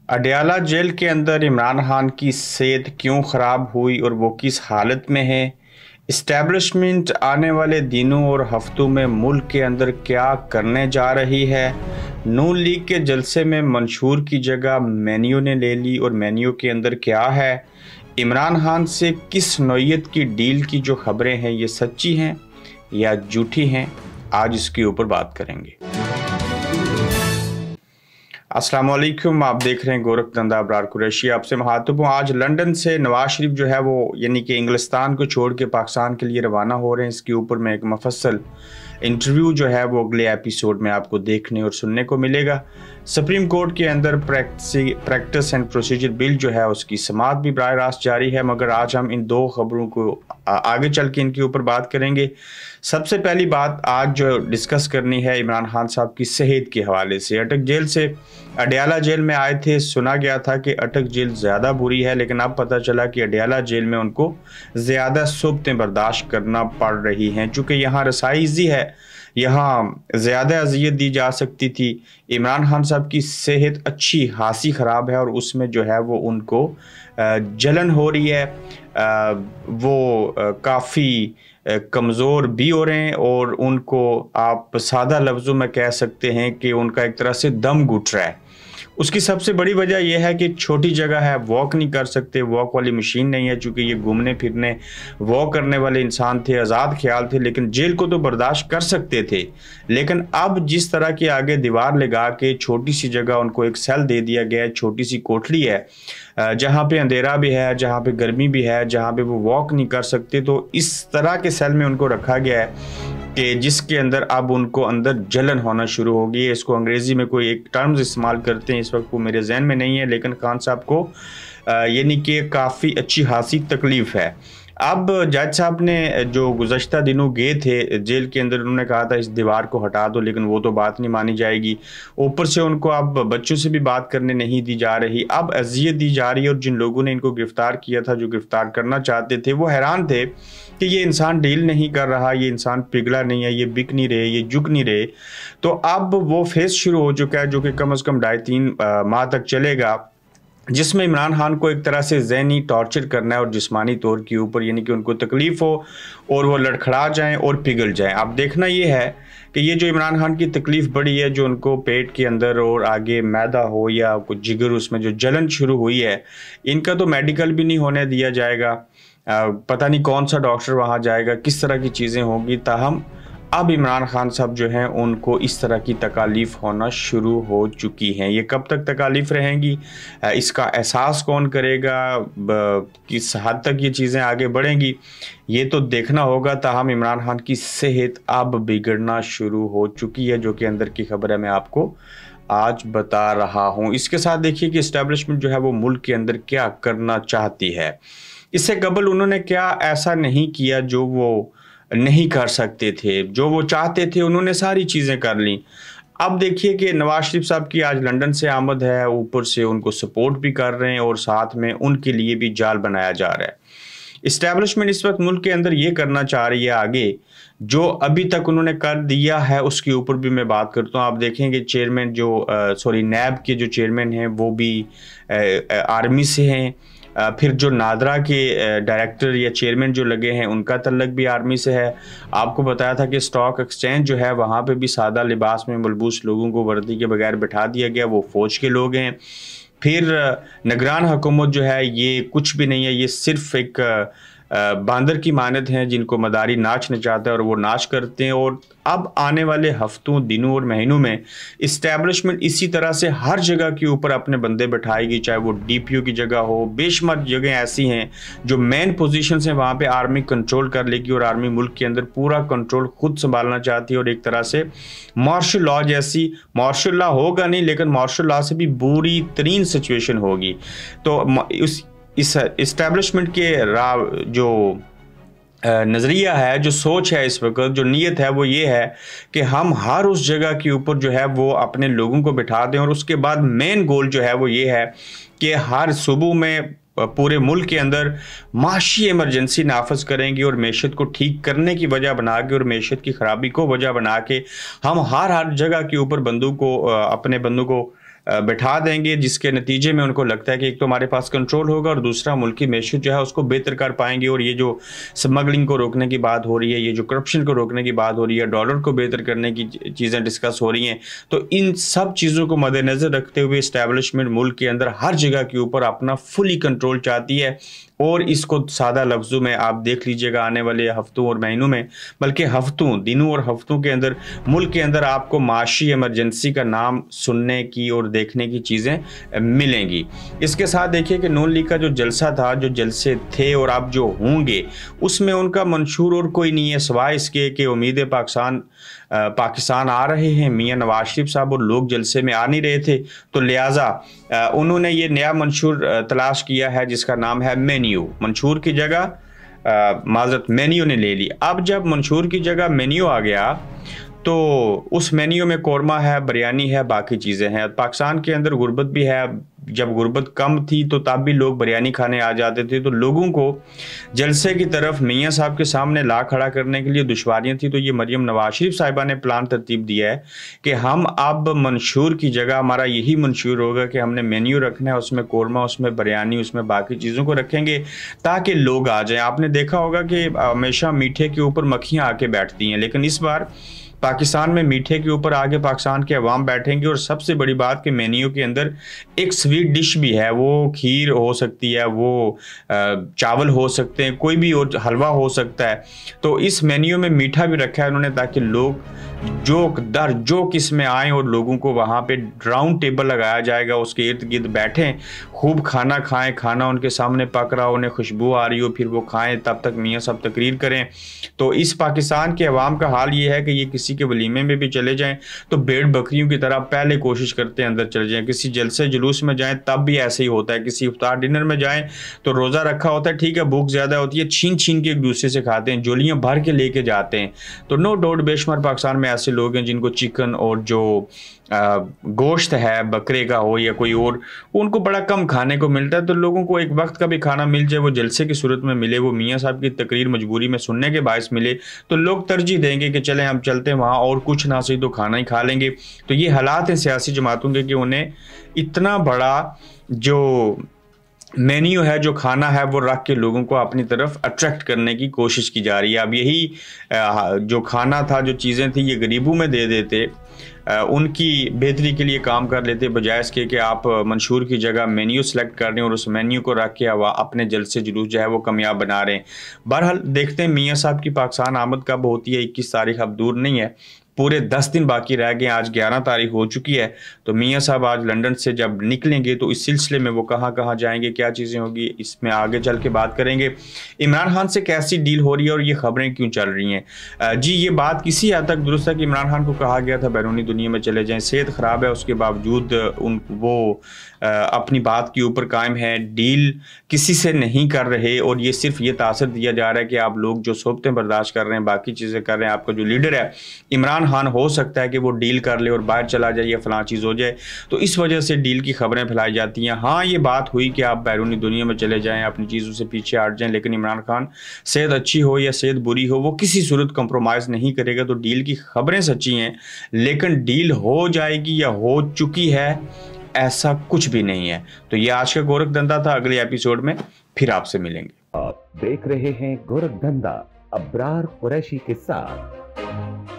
Adiala jail के अंदर इमरान खान की सेहत क्यों ख़राब हुई और वो किस हालत में है। इस्टेब्लिशमेंट आने वाले दिनों और हफ्तों में मुल्क के अंदर क्या करने जा रही है। नून लीग के जलसे में मंशूर की जगह मेन्यू ने ले ली और मेन्यू के अंदर क्या है। इमरान खान से किस नौयत की डील की जो खबरें हैं ये सच्ची हैं या झूठी हैं, आज इसके ऊपर बात करेंगे। अस्सलाम वालेकुम, आप देख रहे हैं गोरख धंधा अबरार कुरैशी। आपसे मुखातिब हूँ। आज लंदन से नवाज शरीफ जो है वो यानी कि इंग्लिस्तान को छोड़ के पाकिस्तान के लिए रवाना हो रहे हैं। इसके ऊपर में एक मुफस्सल इंटरव्यू जो है वो अगले एपिसोड में आपको देखने और सुनने को मिलेगा। सुप्रीम कोर्ट के अंदर प्रैक्टिस एंड प्रोसीजर बिल जो है उसकी समाअत भी बराह रास्त जारी है, मगर आज हम इन दो खबरों को आगे चल के इनके ऊपर बात करेंगे। सबसे पहली बात आज जो डिस्कस करनी है इमरान खान साहब की सेहत के हवाले से। अटक जेल से अडयाला जेल में आए थे, सुना गया था कि अटक जेल ज़्यादा बुरी है, लेकिन अब पता चला कि अडयाला जेल में उनको ज़्यादा सुब्तें बर्दाश्त करना पड़ रही हैं। चूँकि यहाँ रसाई ईजी है, यहाँ ज़्यादा अजियत दी जा सकती थी। इमरान खान साहब की सेहत अच्छी खासी ख़राब है और उसमें जो है वो उनको जलन हो रही है, वो काफ़ी कमज़ोर भी हो रहे हैं और उनको आप सादा लफ्ज़ों में कह सकते हैं कि उनका एक तरह से दम घुट रहा है। उसकी सबसे बड़ी वजह यह है कि छोटी जगह है, वॉक नहीं कर सकते, वॉक वाली मशीन नहीं है। चूँकि ये घूमने फिरने वॉक करने वाले इंसान थे, आज़ाद ख्याल थे, लेकिन जेल को तो बर्दाश्त कर सकते थे। लेकिन अब जिस तरह की आगे दीवार लगा के छोटी सी जगह उनको एक सेल दे दिया गया है, छोटी सी कोठरी है जहाँ पे अंधेरा भी है, जहाँ पे गर्मी भी है, जहाँ पे वो वॉक नहीं कर सकते, तो इस तरह के सेल में उनको रखा गया है कि जिसके अंदर अब उनको अंदर जलन होना शुरू हो गई है। इसको अंग्रेज़ी में कोई एक टर्म्स इस्तेमाल करते हैं, इस वक्त वो मेरे जहन में नहीं है, लेकिन खान साहब को यानी कि काफ़ी अच्छी खासी तकलीफ़ है। अब जज साहब ने जो गुज़श्ता दिनों गए थे जेल के अंदर, उन्होंने कहा था इस दीवार को हटा दो, लेकिन वो तो बात नहीं मानी जाएगी। ऊपर से उनको अब बच्चों से भी बात करने नहीं दी जा रही, अब अजियत दी जा रही है। और जिन लोगों ने इनको गिरफ़्तार किया था, जो गिरफ़्तार करना चाहते थे, वो हैरान थे कि ये इंसान डील नहीं कर रहा, ये इंसान पिघला नहीं है, ये बिक नहीं रहे, ये झुक नहीं रहे। तो अब वो फेज़ शुरू हो चुका है जो कि कम से कम 2.5-3 माह तक चलेगा, जिसमें इमरान खान को एक तरह से ज़हनी टॉर्चर करना है और जिस्मानी तौर के ऊपर, यानी कि उनको तकलीफ़ हो और वो लड़खड़ा जाएं और पिघल जाएं। अब देखना ये है कि ये जो इमरान खान की तकलीफ़ बढ़ी है, जो उनको पेट के अंदर और आगे मैदा हो या कुछ जिगर उसमें जो जलन शुरू हुई है, इनका तो मेडिकल भी नहीं होने दिया जाएगा। पता नहीं कौन सा डॉक्टर वहाँ जाएगा, किस तरह की चीज़ें होंगी। ताहम अब इमरान खान साहब जो हैं उनको इस तरह की तकालीफ होना शुरू हो चुकी हैं। ये कब तक तकालीफ रहेंगी, इसका एहसास कौन करेगा, किस हद तक ये चीज़ें आगे बढ़ेंगी, ये तो देखना होगा। ताहम इमरान खान की सेहत अब बिगड़ना शुरू हो चुकी है, जो कि अंदर की खबर है, मैं आपको आज बता रहा हूँ। इसके साथ देखिए कि इस्टेब्लिशमेंट जो है वो मुल्क के अंदर क्या करना चाहती है। इससे कबल उन्होंने क्या ऐसा नहीं किया जो वो नहीं कर सकते थे, जो वो चाहते थे उन्होंने सारी चीज़ें कर ली। अब देखिए कि नवाज शरीफ साहब की आज लंदन से आमद है, ऊपर से उनको सपोर्ट भी कर रहे हैं और साथ में उनके लिए भी जाल बनाया जा रहा है। इस्टेब्लिशमेंट इस वक्त मुल्क के अंदर ये करना चाह रही है आगे, जो अभी तक उन्होंने कर दिया है उसके ऊपर भी मैं बात करता हूँ। आप देखेंगे चेयरमैन जो नैब के जो चेयरमैन हैं वो भी आर्मी से हैं। फिर जो नादरा के डायरेक्टर या चेयरमैन जो लगे हैं उनका तल्लक भी आर्मी से है। आपको बताया था कि स्टॉक एक्सचेंज जो है वहाँ पे भी सादा लिबास में मलबूस लोगों को वर्दी के बगैर बिठा दिया गया, वो फ़ौज के लोग हैं। फिर निगरान हुकूमत जो है ये कुछ भी नहीं है, ये सिर्फ एक बांदर की मानद हैं जिनको मदारी नाच नचाता है और वो नाच करते हैं। और अब आने वाले हफ्तों, दिनों और महीनों में इस्टेब्लिशमेंट इसी तरह से हर जगह के ऊपर अपने बंदे बैठाएगी, चाहे वो DPO की जगह हो। बेशुमार जगह ऐसी हैं जो मेन पोजीशंस हैं, वहाँ पे आर्मी कंट्रोल कर लेगी और आर्मी मुल्क के अंदर पूरा कंट्रोल खुद संभालना चाहती है। और एक तरह से मार्शल लॉ जैसी, मार्शल लॉ होगा नहीं लेकिन मार्शल लॉ से भी बुरी तरीन सिचुएशन होगी। तो इस इस्टेब्लिशमेंट के जो नज़रिया है, जो सोच है इस वक्त, जो नीयत है, वो ये है कि हम हर उस जगह के ऊपर जो है वो अपने लोगों को बिठा दें। और उसके बाद मेन गोल जो है वो ये है कि हर सूबों में पूरे मुल्क के अंदर माशी इमरजेंसी नाफज करेंगे और मैशत को ठीक करने की वजह बना के और मैशत की ख़राबी को वजह बना के हम हर जगह के ऊपर बंदों को, अपने बंदों को बैठा देंगे, जिसके नतीजे में उनको लगता है कि एक तो हमारे पास कंट्रोल होगा और दूसरा मुल्की मैशत जो है उसको बेहतर कर पाएंगे। और ये जो स्मगलिंग को रोकने की बात हो रही है, ये जो करप्शन को रोकने की बात हो रही है, डॉलर को बेहतर करने की चीज़ें डिस्कस हो रही हैं, तो इन सब चीज़ों को मद्देनज़र रखते हुए इस्टेब्लिशमेंट मुल्क के अंदर हर जगह के ऊपर अपना फुली कंट्रोल चाहती है। और इसको सादा लफ्ज़ों में आप देख लीजिएगा आने वाले हफ्तों और महीनों में, बल्कि हफ्तों, दिनों और हफ्तों के अंदर मुल्क के अंदर आपको माशी इमरजेंसी का नाम सुनने की और देखने की चीज़ें मिलेंगी। इसके साथ देखिए कि नून लीग का जो जलसा था, जो जलसे थे और अब जो होंगे, उसमें उनका मंशूर और कोई नहीं है सिवाय इसके कि उम्मीद पाकिस्तान आ रहे हैं, मियां नवाज शरीफ साहब, और लोग जलसे में आ नहीं रहे थे, तो लिहाजा उन्होंने ये नया मंशूर तलाश किया है जिसका नाम है मेन्यू। मंशूर की जगह माजरत मेन्यू ने ले ली। अब जब मंशूर की जगह मेन्यू आ गया तो उस मेन्यू में कौरमा है, बिरयानी है, बाकी चीज़ें हैं। पाकिस्तान के अंदर गुर्बत भी है, जब गुर्बत कम थी तो तब भी लोग बिरयानी खाने आ जाते थे, तो लोगों को जलसे की तरफ मियाँ साहब के सामने ला खड़ा करने के लिए दुश्वारियाँ थी। तो ये मरियम नवाज शरीफ साहिबा ने प्लान तरतीब दिया है कि हम अब मंशूर की जगह हमारा यही मंशूर होगा कि हमने मेन्यू रखना है, उसमें कौरमा, उसमें बिरयानी, उसमें बाकी चीज़ों को रखेंगे ताकि लोग आ जाएँ। आपने देखा होगा कि हमेशा मीठे के ऊपर मक्खियाँ आके बैठती हैं, लेकिन इस बार पाकिस्तान में मीठे के ऊपर आगे पाकिस्तान के अवाम बैठेंगे। और सबसे बड़ी बात कि मेन्यू के अंदर एक स्वीट डिश भी है, वो खीर हो सकती है, वो चावल हो सकते हैं, कोई भी और हलवा हो सकता है। तो इस मेन्यू में मीठा भी रखा है उन्होंने, ताकि लोग जोक दर जोक इसमें आएँ और लोगों को वहाँ पे राउंड टेबल लगाया जाएगा, उसके इर्द गिर्द बैठें, खूब खाना खाएं, खाना उनके सामने पक रहा हो, उन्हें खुशबू आ रही हो, फिर वो खाएं, तब तक मियाँ साहब तकरीर करें। तो इस पाकिस्तान के अवाम का हाल ये है कि ये किसी के वलीमे में भी चले जाएं तो भेड़ बकरियों की तरह पहले कोशिश करते हैं अंदर चले जाएं। किसी जलसे जुलूस में जाएं तब भी ऐसे ही होता है। किसी इफ्तार डिनर में जाएं तो रोज़ा रखा होता है, ठीक है, भूख ज़्यादा होती है, छीन छीन के एक दूसरे से खाते हैं, जोलियाँ भर के लेके जाते हैं। तो नो डाउट बेशुमार पाकिस्तान में ऐसे लोग हैं जिनको चिकन और जो गोश्त है बकरे का हो या कोई और, उनको बड़ा कम खाने को मिलता है। तो लोगों को एक वक्त का भी खाना मिल जाए, वो जलसे की सूरत में मिले, वो मियाँ साहब की तकरीर मजबूरी में सुनने के बायस मिले, तो लोग तरजीह देंगे कि चलें हम चलते हैं वहाँ और कुछ ना सही तो खाना ही खा लेंगे। तो ये हालात हैं सियासी जमातों के कि उन्हें इतना बड़ा जो मेन्यू है, जो खाना है, वो रख के लोगों को अपनी तरफ अट्रैक्ट करने की कोशिश की जा रही है। अब यही जो खाना था, जो चीज़ें थी, ये गरीबों में दे देते, उनकी बेहतरी के लिए काम कर लेते, बजाय इसके कि आप मंशूर की जगह मेन्यू सेलेक्ट कर रहे हैं और उस मेन्यू को रख के अपने जलसे जुलूस जो है वो कामयाब बना रहे हैं। बहरहाल देखते हैं मियाँ साहब की पाकिस्तान आमद कब होती है। 21 तारीख अब दूर नहीं है, पूरे 10 दिन बाकी रह गए। आज 11 तारीख हो चुकी है। तो मियाँ साहब आज लंदन से जब निकलेंगे तो इस सिलसिले में वो कहाँ कहाँ जाएंगे, क्या चीज़ें होगी, इसमें आगे चल के बात करेंगे। इमरान खान से कैसी डील हो रही है और ये खबरें क्यों चल रही हैं। जी ये बात किसी हद तक दुरुस्त है कि इमरान खान को कहा गया था बैरूनी दुनिया में चले जाएँ, सेहत ख़राब है, उसके बावजूद वो अपनी बात के ऊपर कायम है, डील किसी से नहीं कर रहे। और ये सिर्फ ये तासर दिया जा रहा है कि आप लोग जो सोबतें बर्दाश्त कर रहे हैं, बाकी चीज़ें कर रहे हैं, आपका जो लीडर है इमरान खान हो सकता है कि वो डील कर ले और बाहर चला जाए या फलां चीज़ हो जाए, तो इस वजह से डील की खबरें फैलाई जाती हैं। हाँ ये बात हुई कि आप बैरूनी दुनिया में चले जाएँ, अपनी चीज़ों से पीछे हट जाएँ, लेकिन इमरान खान सेहत अच्छी हो या सेहत बुरी हो, वो किसी सूरत कंप्रोमाइज़ नहीं करेगा। तो डील की खबरें सच्ची हैं, लेकिन डील हो जाएगी या हो चुकी है ऐसा कुछ भी नहीं है। तो ये आज का गोरख धंधा था। अगले एपिसोड में फिर आपसे मिलेंगे। आप देख रहे हैं गोरख धंधा अब्रार कुरैशी के साथ।